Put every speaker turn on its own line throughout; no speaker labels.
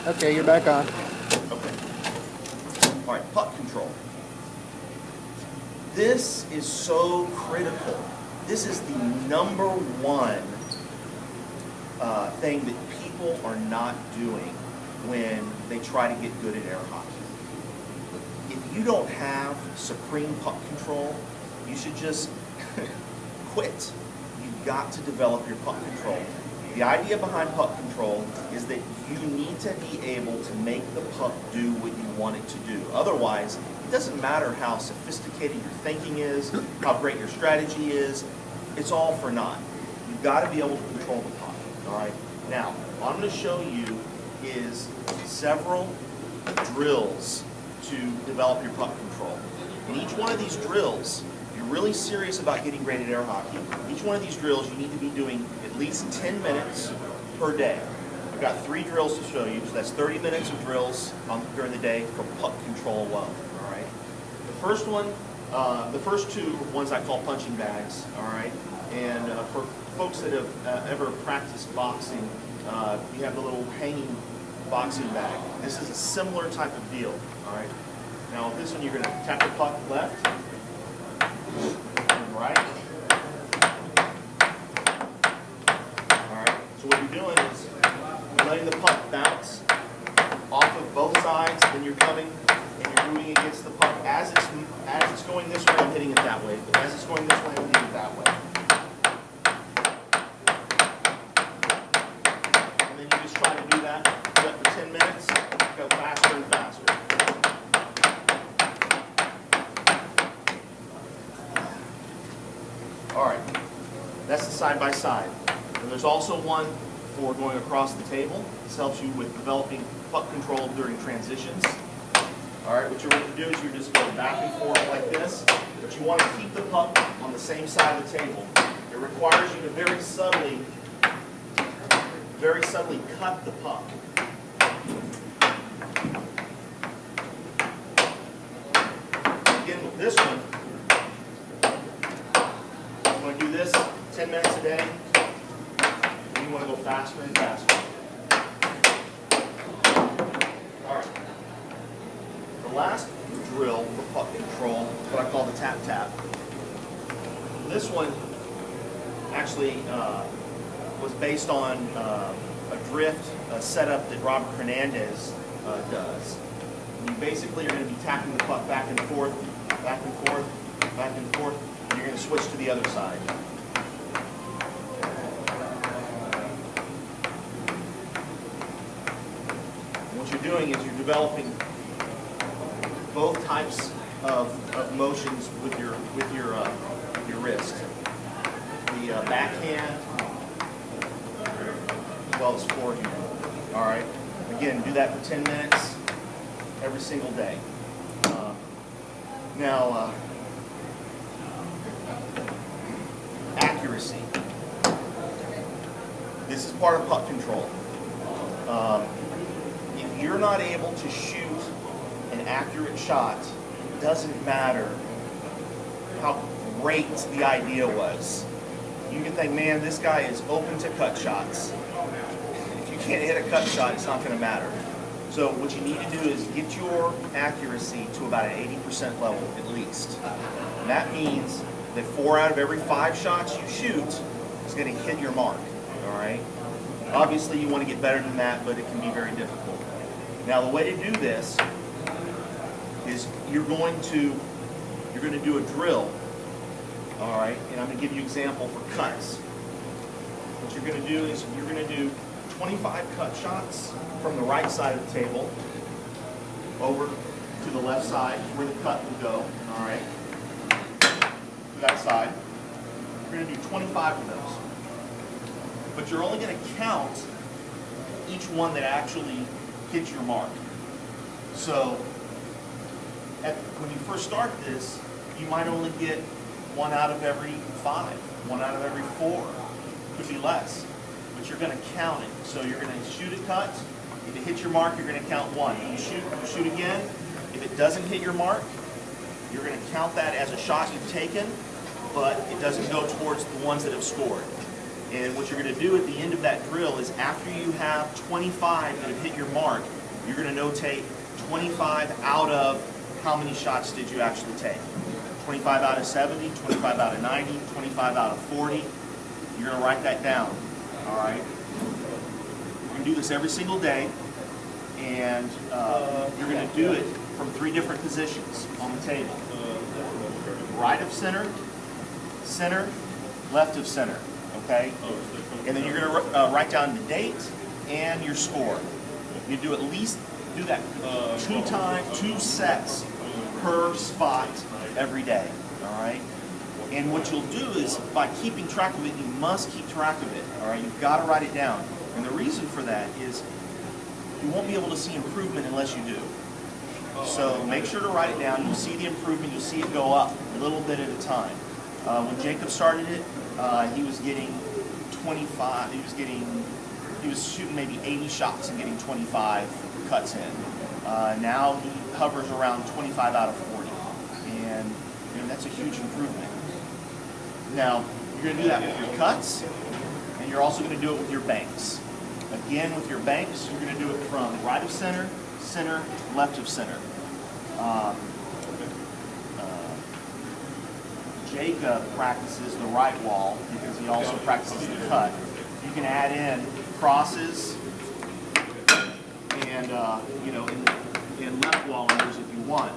Okay, you're back on.
Okay. All right, puck control. This is so critical. This is the number one thing that people are not doing when they try to get good at air hockey. If you don't have supreme puck control, you should just quit. You've got to develop your puck control. The idea behind puck control is that you need to be able to make the puck do what you want it to do. Otherwise, it doesn't matter how sophisticated your thinking is, how great your strategy is, it's all for naught. You've got to be able to control the puck, all right? Now, what I'm going to show you is several drills to develop your puck control. In each one of these drills, if you're really serious about getting great at air hockey, each one of these drills you need to be doing at least 10 minutes per day. I've got 3 drills to show you, so that's 30 minutes of drills during the day for puck control alone, all right? The first one, the first 2 are ones I call punching bags, all right? And for folks that have ever practiced boxing, you have the little hanging boxing bag. This is a similar type of deal, all right? Now with this one, you're going to tap the puck left and right. All right, so what you're doing is you're letting the puck bounce off of both sides, then you're coming and you're moving against the puck. As it's going this way, I'm hitting it that way. As it's going this way, I'm hitting it that way. And then you just try to do that for 10 minutes, go faster and faster. All right, that's the side-by-side. And there's also one for going across the table. This helps you with developing puck control during transitions. All right, what you're going to do is you're just going back and forth like this, but you want to keep the puck on the same side of the table. It requires you to very subtly cut the puck. Again, with this one, you want to do this 10 minutes a day, and you want to go faster and faster. All right. The last drill for puck control is what I call the tap-tap. This one actually was based on a drift setup that Robert Hernandez does. And you basically are going to be tapping the puck back and forth, back and forth, back and forth, and you're going to switch to the other side. And what you're doing is you're developing both types of motions with your wrist. The backhand as well as forehand. All right. Again, do that for 10 minutes every single day. Now, accuracy. This is part of puck control. If you're not able to shoot an accurate shot, it doesn't matter how great the idea was. You can think, man, this guy is open to cut shots. If you can't hit a cut shot, it's not going to matter. So what you need to do is get your accuracy to about an 80% level at least. And that means that 4 out of every 5 shots you shoot is going to hit your mark. All right. Obviously, you want to get better than that, but it can be very difficult. Now, the way to do this is you're going to do a drill. All right, and I'm going to give you an example for cuts. What you're going to do is you're going to do 25 cut shots from the right side of the table over to the left side where the cut will go. All right, to that side. You're going to do 25 of those, but you're only going to count each one that actually hits your mark. So when you first start this, you might only get 1 out of every 5, 1 out of every 4, could be less, but you're going to count it. So you're going to shoot a cut. If it hits your mark, you're going to count 1. You shoot again. If it doesn't hit your mark, you're going to count that as a shot you've taken, but it doesn't go towards the ones that have scored. And what you're going to do at the end of that drill is after you have 25 that have hit your mark, You're going to notate 25 out of how many shots did you actually take. 25 out of 70, 25 out of 90, 25 out of 40. You're going to write that down, all right? You're going to do this every single day, and you're going to do it from 3 different positions on the table. Right of center, center, left of center, okay? And then you're going to write down the date and your score. You do at least do that 2 sets per spot every day, all right? And what you'll do is, by keeping track of it, you must keep track of it, all right? You've got to write it down. And the reason for that is you won't be able to see improvement unless you do. So make sure to write it down. You'll see the improvement. You'll see it go up a little bit at a time. When Jacob started it, he was getting 25. He was shooting maybe 80 shots and getting 25 cuts in. Now he hovers around 25 out of 40, and that's a huge improvement. Now you're going to do that with your cuts, and you're also going to do it with your banks. Again, with your banks, you're going to do it from right of center, center, left of center. Jacob practices the right wall because he also practices the cut. You can add in crosses and in left wall numbers if you want.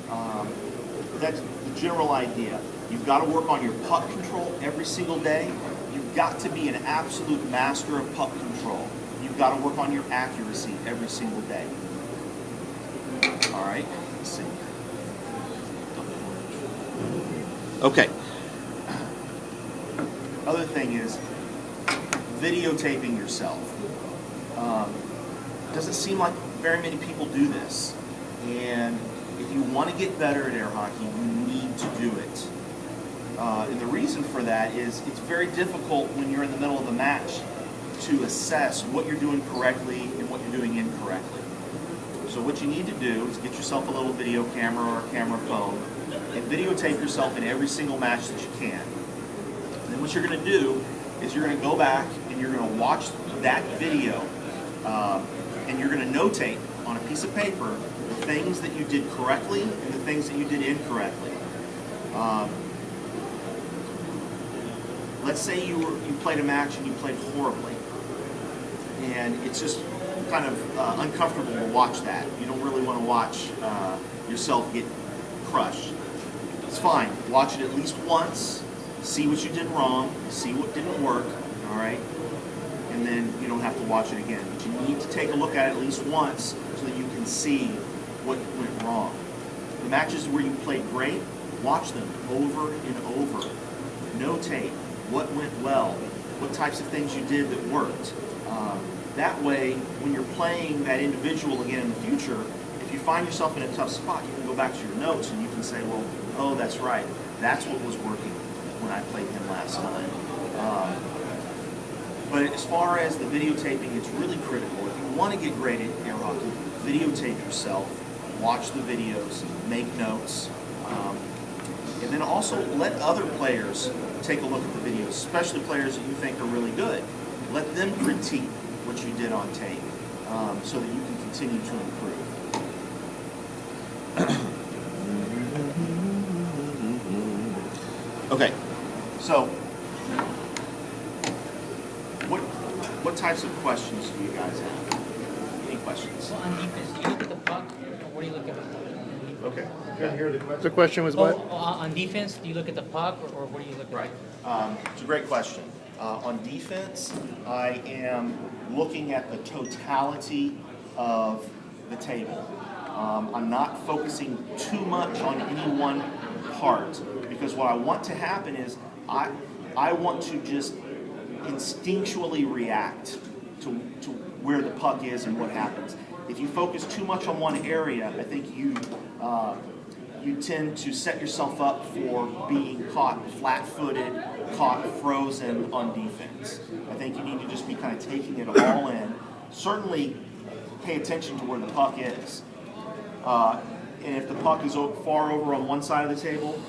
But that's the general idea. You've got to work on your puck control every single day. You've got to be an absolute master of puck control. You've got to work on your accuracy every single day. All right, let's see. Okay. Other thing is videotaping yourself. Doesn't seem like very many people do this. And if you want to get better at air hockey, you need to do it. And the reason for that is it's very difficult when you're in the middle of a match to assess what you're doing correctly and what you're doing incorrectly. So what you need to do is get yourself a little video camera or a camera phone and videotape yourself in every single match that you can. And then what you're going to do is you're going to go back and you're going to watch that video and you're going to notate on a piece of paper the things that you did correctly and the things that you did incorrectly. Let's say you played a match and you played horribly, and it's just kind of uncomfortable to watch that. You don't really want to watch yourself get crushed. It's fine. Watch it at least once, see what you did wrong, see what didn't work, all right? And then you don't have to watch it again. But you need to take a look at it at least once so that you can see what went wrong. The matches where you played great, watch them over and over. Notate what went well, what types of things you did that worked. That way, when you're playing that individual again in the future, if you find yourself in a tough spot, you can go back to your notes and you can say, well, oh, that's right. That's what was working when I played him last time. But as far as the videotaping, it's really critical. If you want to get great at air hockey, videotape yourself, watch the videos, make notes, and then also let other players take a look at the videos, especially players that you think are really good. Let them critique what you did on tape so that you can continue to improve. Okay, so what types of questions do you guys have? Any questions?
Well, on defense, do you look at the puck, or what do you look at the puck?
Okay.
Couldn't hear the question. The question was what?
On defense, do you look at the puck, or what do you look at?
Right. It's a great question. On defense, I am looking at the totality of the table. I'm not focusing too much on any one part, because what I want to happen is I want to just instinctually react to where the puck is and what happens. If you focus too much on one area, I think you tend to set yourself up for being caught flat-footed, caught frozen on defense. I think you need to just be kind of taking it all in. Certainly pay attention to where the puck is. And if the puck is far over on one side of the table,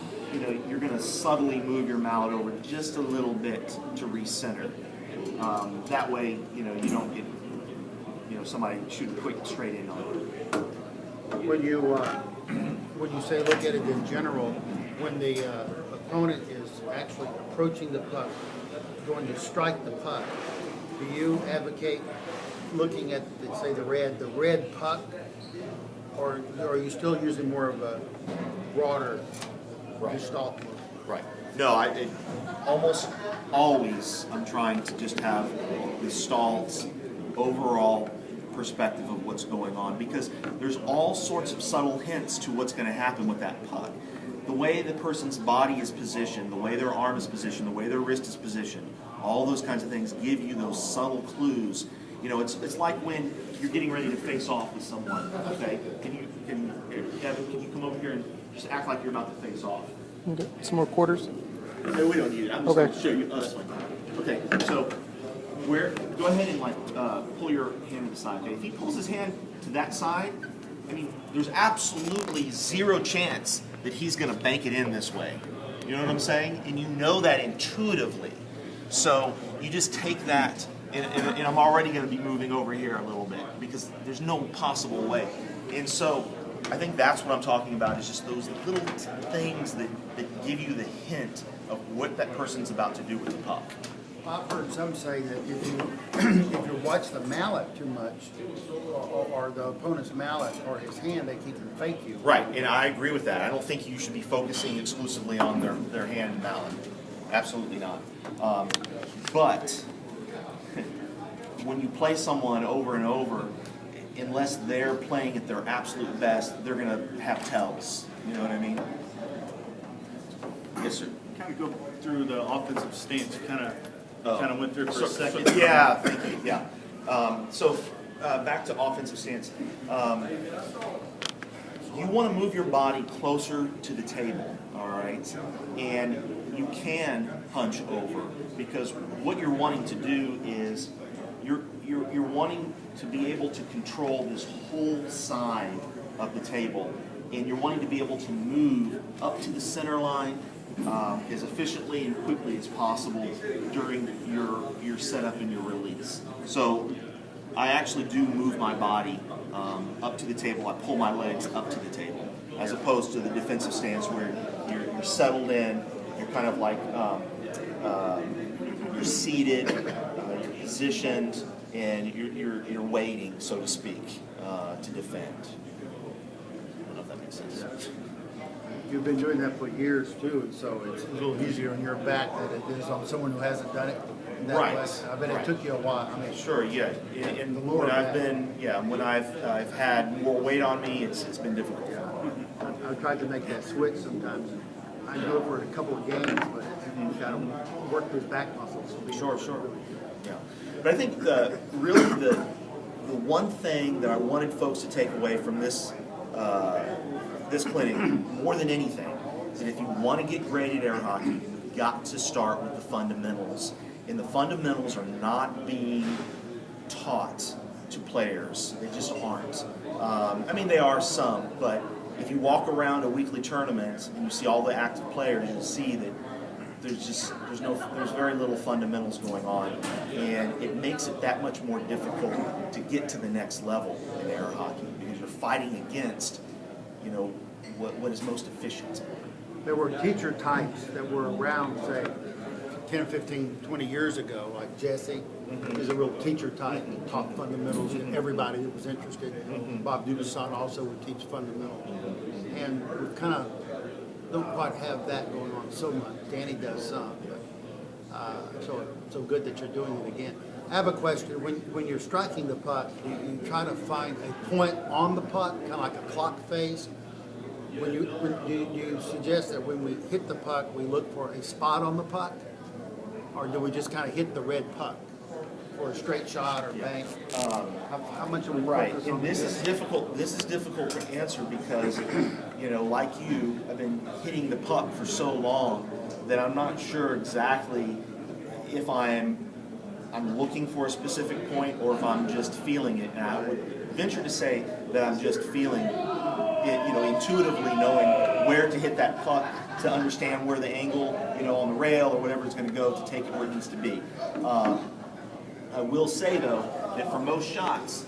you're going to subtly move your mallet over just a little bit to recenter. That way, you don't get somebody shooting quick and straight in on it.
When you say look at it in general, when the opponent is actually approaching the puck, going to strike the puck, do you advocate looking at, say, the red puck, or are you still using more of a broader gestalt look?
Right. No, almost always I'm trying to just have the Stalt's overall perspective of what's going on, because there's all sorts of subtle hints to what's going to happen with that puck. The way the person's body is positioned, the way their arm is positioned, the way their wrist is positioned, all those kinds of things give you those subtle clues. It's like when you're getting ready to face off with someone. Okay, Kevin, can you come over here and just act like you're about to face off?
Okay. Some more quarters?
No, we don't need it. I'm just going to show you. Oh, that's fine. Okay, so go ahead and pull your hand to the side. Okay, if he pulls his hand to that side, I mean, there's absolutely zero chance that he's going to bank it in this way. You know what I'm saying? And you know that intuitively. So you just take that, and I'm already going to be moving over here a little bit because there's no possible way. And so I think that's what I'm talking about, is just those little things that give you the hint of what that person's about to do with the puck.
I've heard some say that if you watch the mallet too much, or the opponent's mallet or his hand, they keep them fake you.
Right, and I agree with that. I don't think you should be focusing exclusively on their hand and mallet. Absolutely not. But when you play someone over and over, unless they're playing at their absolute best, they're going to have tells. You know what I mean? Yes, sir.
Kind of go through the offensive stance. Kind of went through it for a second.
Yeah, thank you. Yeah. Back to offensive stance. You want to move your body closer to the table, all right? And you can hunch over, because what you're wanting to do is you're wanting to be able to control this whole side of the table, and you're wanting to be able to move up to the center line as efficiently and quickly as possible during your setup and your release. So I actually do move my body up to the table. I pull my legs up to the table, as opposed to the defensive stance where you're settled in. You're kind of like you're seated, you're positioned, and you're waiting, so to speak, to defend. I don't know if that makes sense.
You've been doing that for years too, and so it's a little easier on your back than it is on someone who hasn't done it in that
Right.
way. I bet it took you a while. I mean,
Sure, yeah. And
The lower
when I've had more weight on me, it's been difficult.
I've tried to make that switch sometimes. I go for a couple of games, but you've got to work those back muscles.
Sure. Yeah. But I think the one thing that I wanted folks to take away from this this clinic, more than anything, is that if you want to get great at air hockey, you've got to start with the fundamentals. And the fundamentals are not being taught to players. They just aren't. I mean, they are some, but if you walk around a weekly tournament and you see all the active players, you'll see that there's very little fundamentals going on, and it makes it that much more difficult to get to the next level in air hockey, because you're fighting against, what is most efficient.
There were teacher types that were around, say, 10, 15, 20 years ago, like Jesse is a real teacher type and taught fundamentals to everybody that was interested. Bob Dubuisson also would teach fundamentals. And we kind of don't quite have that going on so much. Danny does some, but so good that you're doing it again. I have a question. When you're striking the puck, do you try to find a point on the puck, kind of like a clock face? Do you suggest that when we hit the puck, we look for a spot on the puck? Or do we just kind of hit the red puck for a straight shot or bank? How much are we focused on
This is difficult. This is difficult to answer because, like you, I've been hitting the puck for so long that I'm not sure exactly if I'm looking for a specific point or if I'm just feeling it. And I would venture to say that I'm just feeling it, intuitively knowing where to hit that puck to understand where the angle, on the rail or whatever it's going to go to take it where it needs to be. I will say, though, that for most shots,